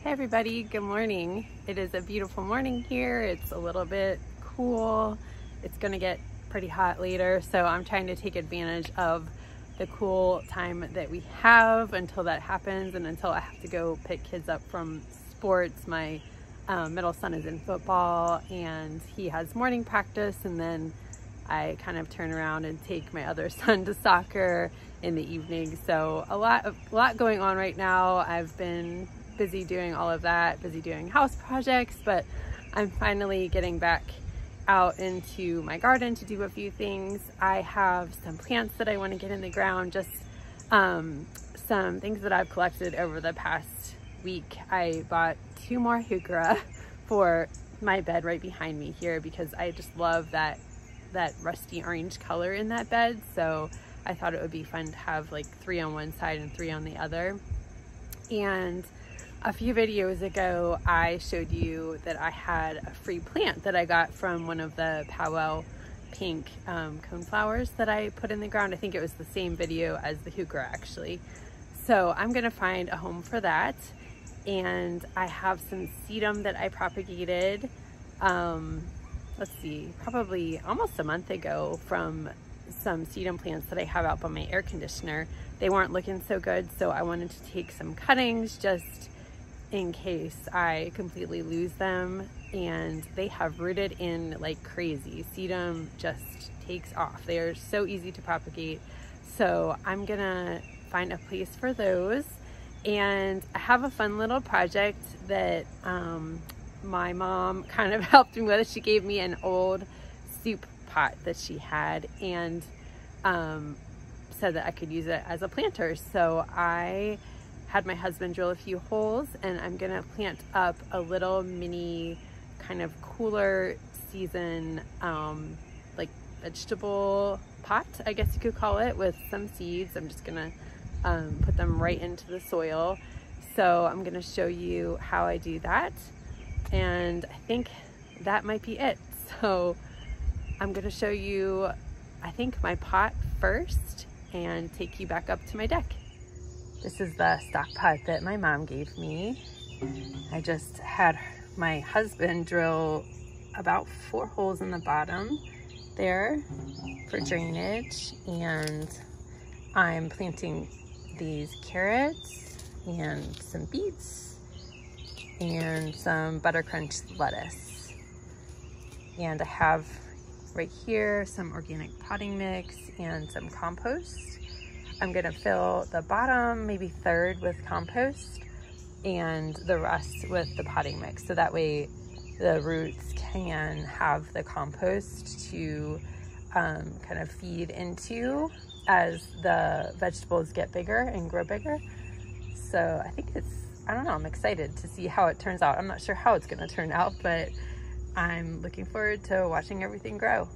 Hey everybody, good morning. It is a beautiful morning here. It's a little bit cool. It's gonna get pretty hot later, so I'm trying to take advantage of the cool time that we have until that happens and until I have to go pick kids up from sports. My middle son is in football and he has morning practice, and then I kind of turn around and take my other son to soccer in the evening. So a lot going on right now. I've been busy doing all of that, busy doing house projects, but I'm finally getting back out into my garden to do a few things. I have some plants that I want to get in the ground, just some things that I've collected over the past week. I bought 2 more Heuchera for my bed right behind me here because I just love that rusty orange color in that bed. So I thought it would be fun to have like 3 on one side and 3 on the other. And a few videos ago, I showed you that I had a free plant that I got from one of the powwow pink coneflowers that I put in the ground. I think it was the same video as the Heuchera actually. So I'm gonna find a home for that. And I have some sedum that I propagated, let's see, probably almost a month ago from some sedum plants that I have out by my air conditioner. They weren't looking so good, so I wanted to take some cuttings just in case I completely lose them, and they have rooted in like crazy. Sedum just takes off. They are so easy to propagate. So I'm gonna find a place for those. And I have a fun little project that my mom kind of helped me with. She gave me an old soup pot that she had and said that I could use it as a planter. So I had my husband drill a few holes, and I'm gonna plant up a little mini kind of cooler season like vegetable pot, I guess you could call it, with some seeds. I'm just gonna put them right into the soil. So I'm gonna show you how I do that, and I think that might be it. So I'm gonna show you, I think, my pot first and take you back up to my deck. This is the stock pot that my mom gave me. I just had my husband drill about 4 holes in the bottom there for drainage, and I'm planting these carrots and some beets and some butter crunch lettuce. And I have right here some organic potting mix and some compost. I'm gonna fill the bottom, maybe 1/3 with compost and the rest with the potting mix. So that way the roots can have the compost to kind of feed into as the vegetables get bigger and grow bigger. So I think I don't know, I'm excited to see how it turns out. I'm not sure how it's gonna turn out, but I'm looking forward to watching everything grow.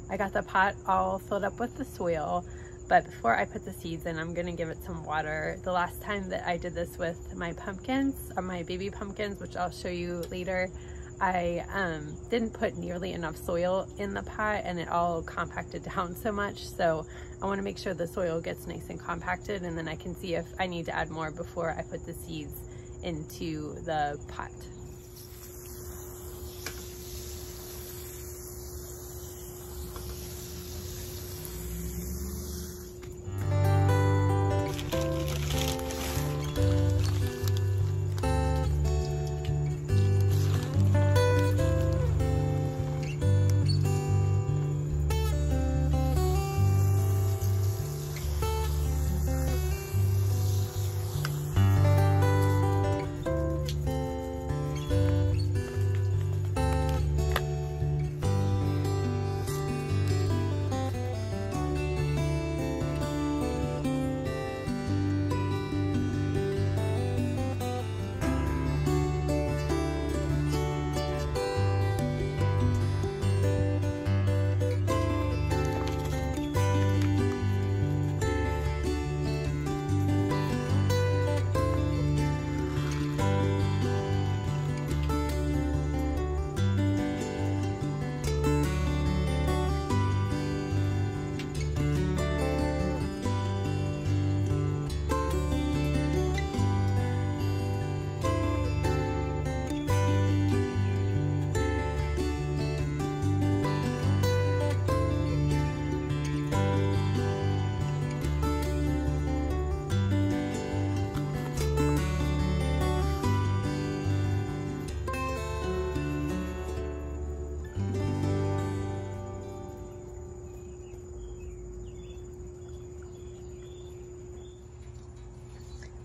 I got the pot all filled up with the soil, but before I put the seeds in, I'm gonna give it some water. The last time that I did this with my pumpkins, or my baby pumpkins, which I'll show you later, I didn't put nearly enough soil in the pot and it all compacted down so much. So I wanna make sure the soil gets nice and compacted, and then I can see if I need to add more before I put the seeds into the pot.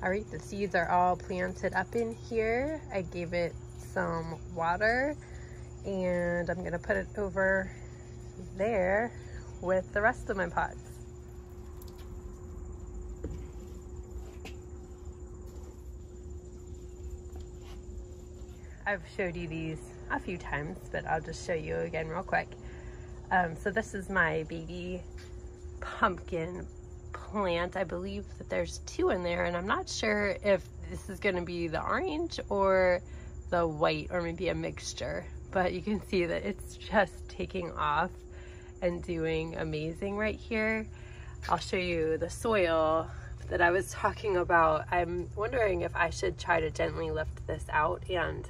All right, the seeds are all planted up in here. I gave it some water and I'm gonna put it over there with the rest of my pots. I've showed you these a few times, but I'll just show you again real quick. So this is my baby pumpkin plant. I believe that there's two in there, and I'm not sure if this is going to be the orange or the white, or maybe a mixture, but you can see that it's just taking off and doing amazing right here. I'll show you the soil that I was talking about. I'm wondering if I should try to gently lift this out and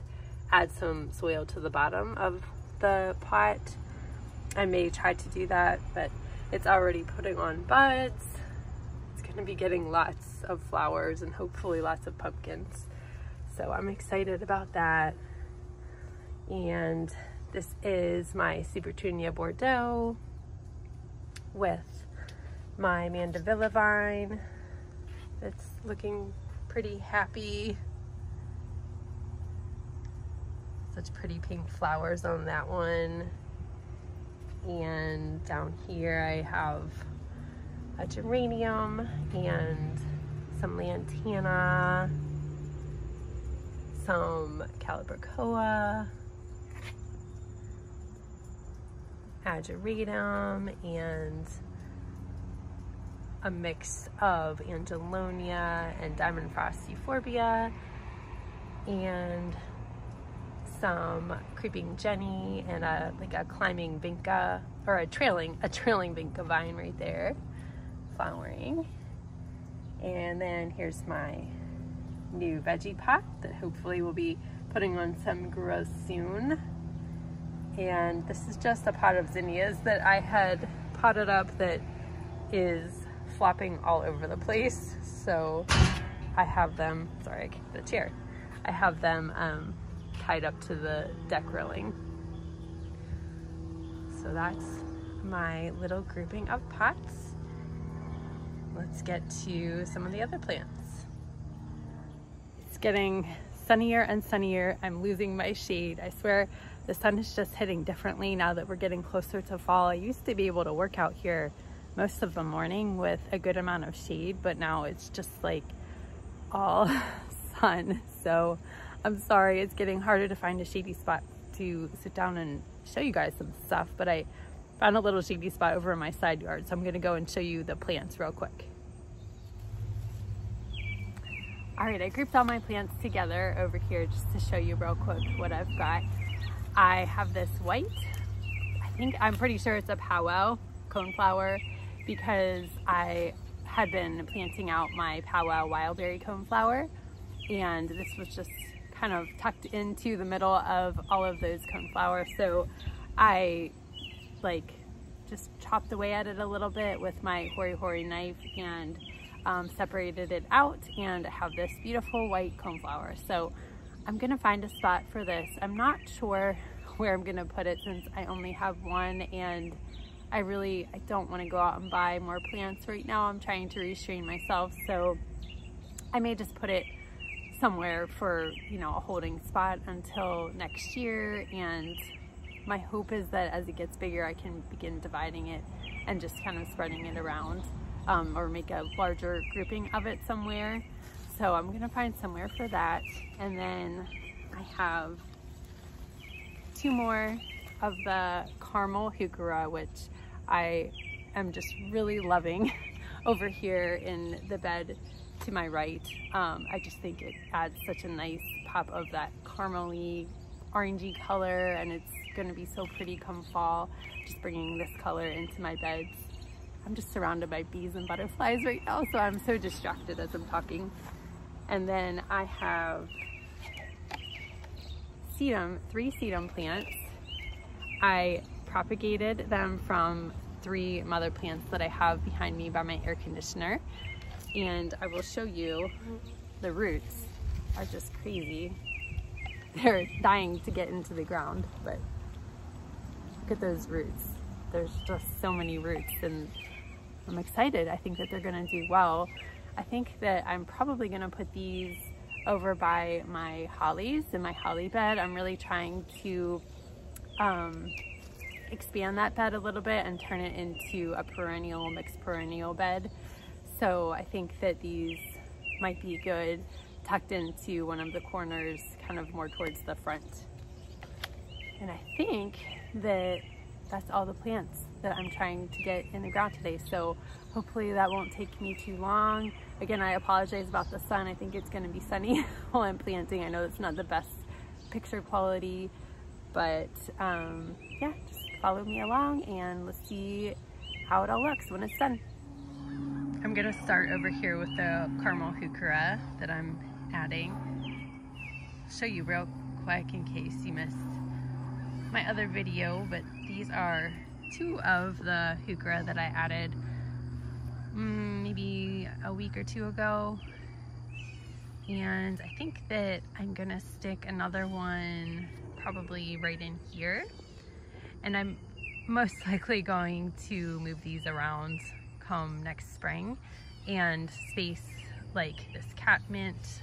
add some soil to the bottom of the pot. I may try to do that, but it's already putting on buds. It's gonna be getting lots of flowers and hopefully lots of pumpkins. So I'm excited about that. And this is my Supertunia Bordeaux with my Mandevilla vine. It's looking pretty happy. Such pretty pink flowers on that one. And down here I have a geranium and some lantana, some calibrachoa, ageratum, and a mix of angelonia and diamond frost euphorbia, and some creeping jenny, and a climbing vinca, or a trailing vinca vine right there flowering. And then here's my new veggie pot that hopefully will be putting on some growth soon. And this is just a pot of zinnias that I had potted up that is flopping all over the place. So I have them, sorry, I kicked the chair. I have them tied up to the deck railing. So that's my little grouping of pots. Let's get to some of the other plants. It's getting sunnier and sunnier. I'm losing my shade. I swear the sun is just hitting differently now that we're getting closer to fall. I used to be able to work out here most of the morning with a good amount of shade, but now it's just like all sun. So I'm sorry, it's getting harder to find a shady spot to sit down and show you guys some stuff, but I found a little shady spot over in my side yard, so I'm gonna go and show you the plants real quick. All right, I grouped all my plants together over here just to show you real quick what I've got. I have this white, I'm pretty sure it's a powwow coneflower, because I had been planting out my powwow wildberry coneflower, and this was just kind of tucked into the middle of all of those coneflowers. So I just chopped away at it a little bit with my hori knife and separated it out, and I have this beautiful white coneflower. So I'm gonna find a spot for this. I'm not sure where I'm gonna put it since I only have one, and I don't want to go out and buy more plants right now. I'm trying to restrain myself, so I may just put it somewhere for, you know, a holding spot until next year. And my hope is that as it gets bigger, I can begin dividing it and just kind of spreading it around, or make a larger grouping of it somewhere. So I'm gonna find somewhere for that. And then I have 2 more of the Carmel Heuchera, which I am just really loving over here in the bed to my right. I just think it adds such a nice pop of that caramely orangey color, and it's going to be so pretty come fall, just bringing this color into my beds. I'm just surrounded by bees and butterflies right now, so I'm so distracted as I'm talking. And then I have sedum, 3 sedum plants. I propagated them from 3 mother plants that I have behind me by my air conditioner, and I will show you. The roots are just crazy. They're dying to get into the ground, but look at those roots. There's just so many roots, and I'm excited. I think that they're gonna do well. I think that I'm probably gonna put these over by my hollies in my holly bed. I'm really trying to expand that bed a little bit and turn it into a perennial, mixed perennial bed. So I think that these might be good tucked into one of the corners, kind of more towards the front. And I think that that's all the plants that I'm trying to get in the ground today. So hopefully that won't take me too long. Again, I apologize about the sun. I think it's gonna be sunny while I'm planting. I know it's not the best picture quality, but yeah, just follow me along and let's see how it all looks when it's done. I'm gonna start over here with the Carmel Heuchera that I'm adding. Show you real quick in case you missed my other video, but these are 2 of the Heuchera that I added maybe a week or 2 ago. And I think that I'm gonna stick another one probably right in here. And I'm most likely going to move these around come next spring and space like this catmint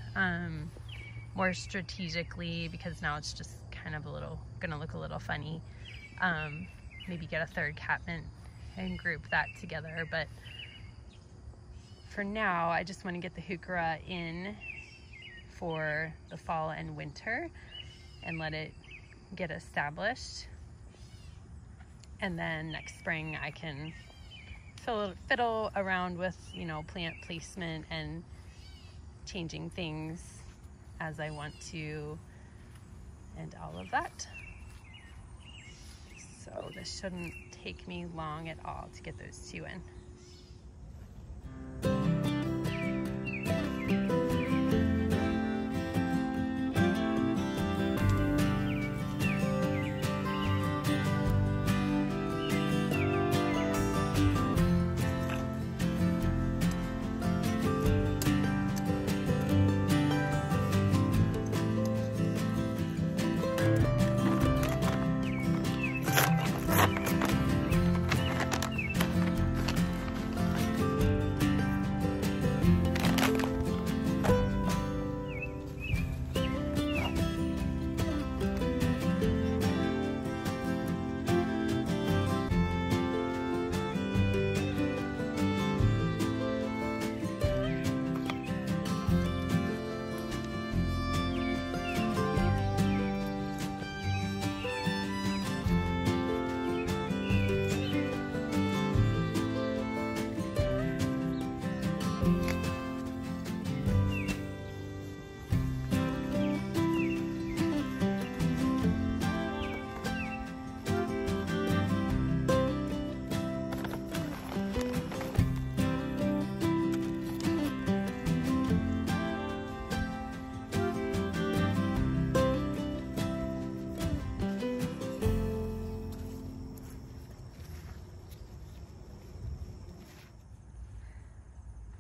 more strategically, because now it's just kind of gonna look a little funny. Maybe get a 3rd catmint and group that together, but for now I just want to get the Heuchera in for the fall and winter and let it get established, and then next spring I can fiddle around with, you know, plant placement and changing things as I want to and all of that. So this shouldn't take me long at all to get those 2 in.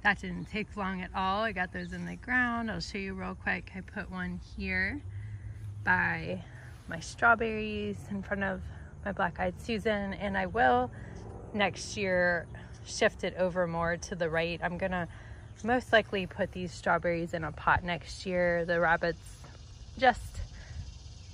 That didn't take long at all. I got those in the ground. I'll show you real quick. I put one here by my strawberries in front of my black-eyed Susan, and I will next year shift it over more to the right. I'm gonna most likely put these strawberries in a pot next year. The rabbits just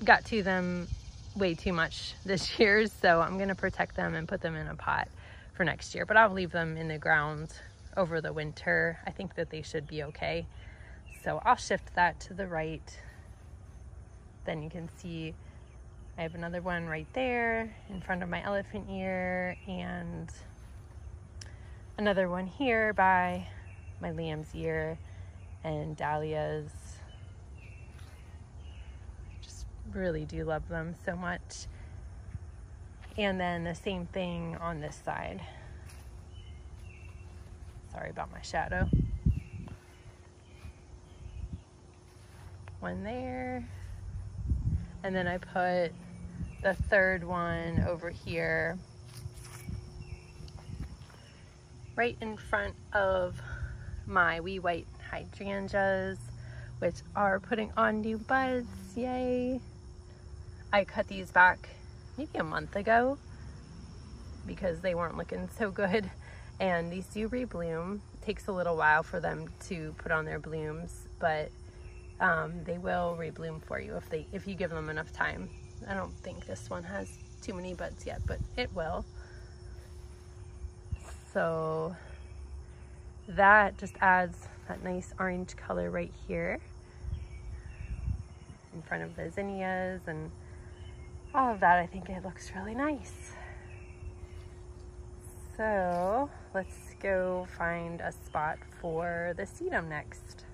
got to them way too much this year, so I'm gonna protect them and put them in a pot for next year, but I'll leave them in the ground over the winter. I think that they should be okay. So I'll shift that to the right. Then you can see I have another one right there in front of my elephant ear, and another one here by my lamb's ear and dahlias. Just really do love them so much. And then the same thing on this side. Sorry about my shadow. One there. And then I put the third one over here, right in front of my wee white hydrangeas, which are putting on new buds. Yay! I cut these back maybe a month ago because they weren't looking so good, and these do rebloom. It takes a little while for them to put on their blooms, but they will rebloom for you if you give them enough time. I don't think this one has too many buds yet, but it will. So that just adds that nice orange color right here in front of the zinnias and all of that. I think it looks really nice. So let's go find a spot for the sedum next.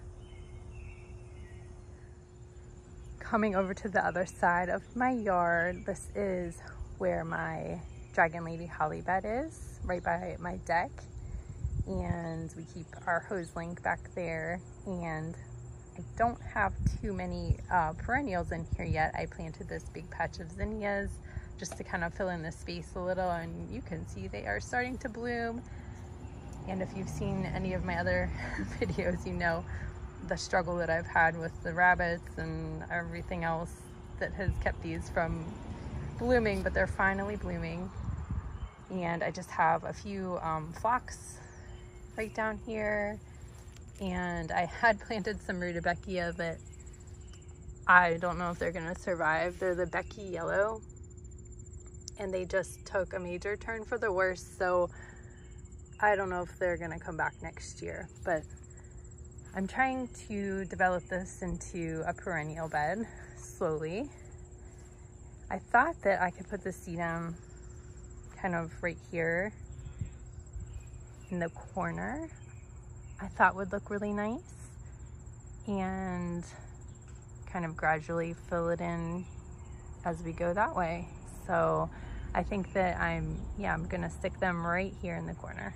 Coming over to the other side of my yard, this is where my Dragon Lady holly bed is, right by my deck. And we keep our hose link back there, and I don't have too many perennials in here yet. I planted this big patch of zinnias just to kind of fill in the space a little, and you can see they are starting to bloom. And if you've seen any of my other videos, you know the struggle that I've had with the rabbits and everything else that has kept these from blooming, but they're finally blooming. And I just have a few phlox right down here, and I had planted some rudbeckia, but I don't know if they're gonna survive. They're the Becky yellow, and they just took a major turn for the worse, so I don't know if they're gonna come back next year. But I'm trying to develop this into a perennial bed slowly. I thought that I could put the sedum kind of right here in the corner. I thought would look really nice, and kind of gradually fill it in as we go that way. So I think that I'm gonna stick them right here in the corner.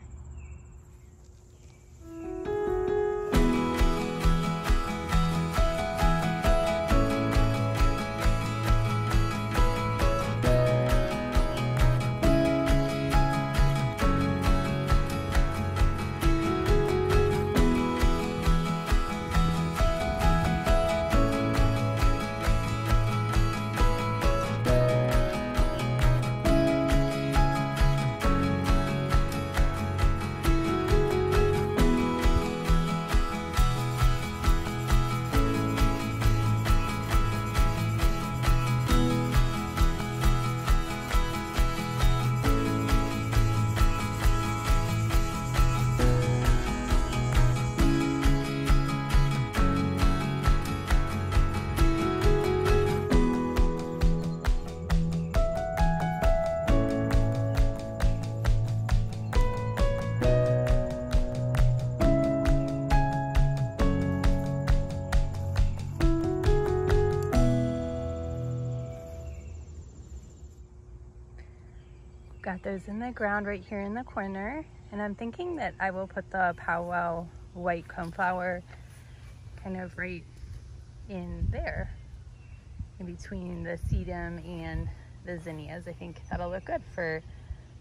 Got those in the ground right here in the corner, and I'm thinking that I will put the powwow white coneflower kind of right in there, in between the sedum and the zinnias. I think that'll look good for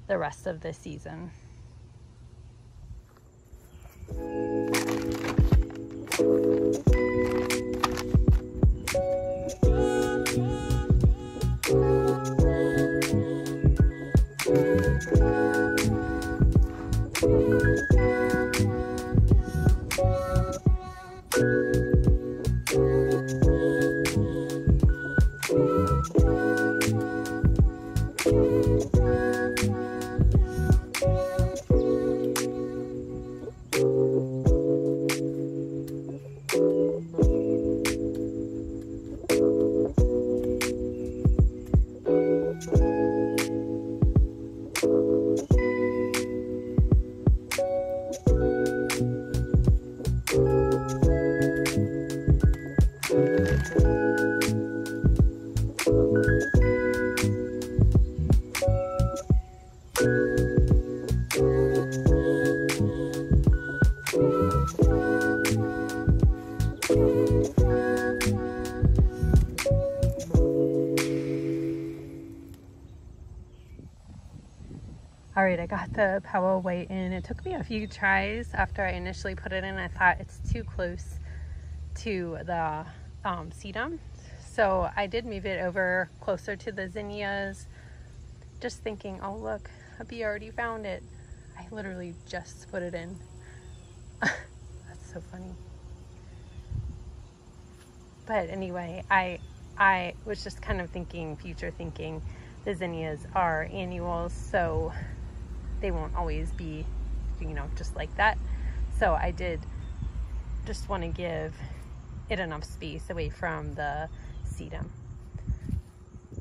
the rest of the season. All right, I got the Powell White in. It took me a few tries after I initially put it in. I thought it's too close to the Sedum. So I did move it over closer to the zinnias, just thinking, oh look, a bee already found it. I literally just put it in. That's so funny. But anyway, I was just kind of thinking, future thinking, the zinnias are annuals, so they won't always be, you know, just like that. So I did just want to give it enough space away from the Sedum.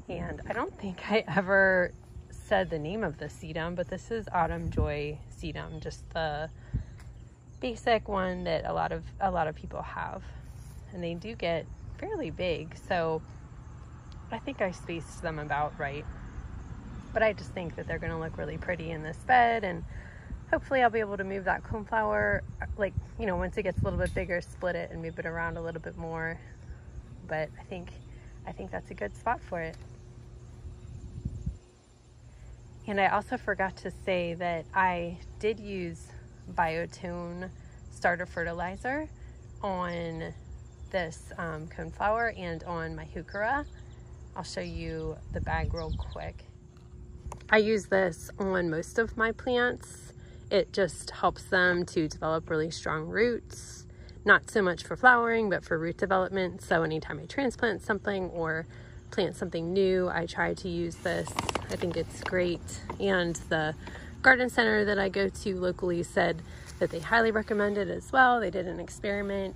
And I don't think I ever said the name of the Sedum, but this is Autumn Joy Sedum, just the basic one that a lot of people have. And they do get fairly big, so I think I spaced them about right. But I just think that they're going to look really pretty in this bed, and hopefully I'll be able to move that coneflower, like, you know, once it gets a little bit bigger, split it and move it around a little bit more. But I think that's a good spot for it. And I also forgot to say that I did use Biotone starter fertilizer on this coneflower and on my Heuchera. I'll show you the bag real quick. I use this on most of my plants. It just helps them to develop really strong roots. Not so much for flowering, but for root development. So anytime I transplant something or plant something new, I try to use this. I think it's great. And the garden center that I go to locally said that they highly recommend it as well. They did an experiment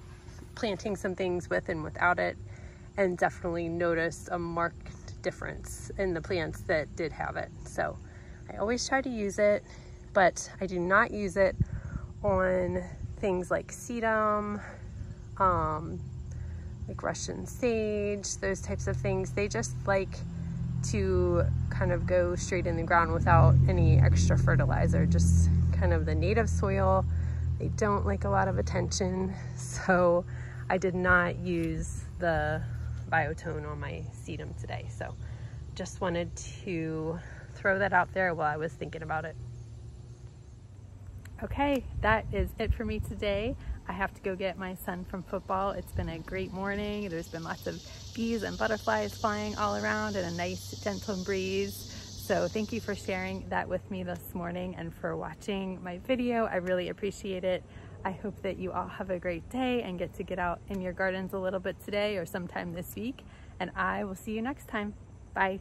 planting some things with and without it, and definitely noticed a marked difference in the plants that did have it. So I always try to use it, but I do not use it on things like sedum, like Russian sage, those types of things. They just like to kind of go straight in the ground without any extra fertilizer, just kind of the native soil. They don't like a lot of attention, so I did not use the Biotone on my sedum today. So just wanted to throw that out there while I was thinking about it. Okay, that is it for me today. I have to go get my son from football. It's been a great morning. There's been lots of bees and butterflies flying all around and a nice gentle breeze. So thank you for sharing that with me this morning and for watching my video. I really appreciate it. I hope that you all have a great day and get out in your gardens a little bit today or sometime this week. And I will see you next time. Bye.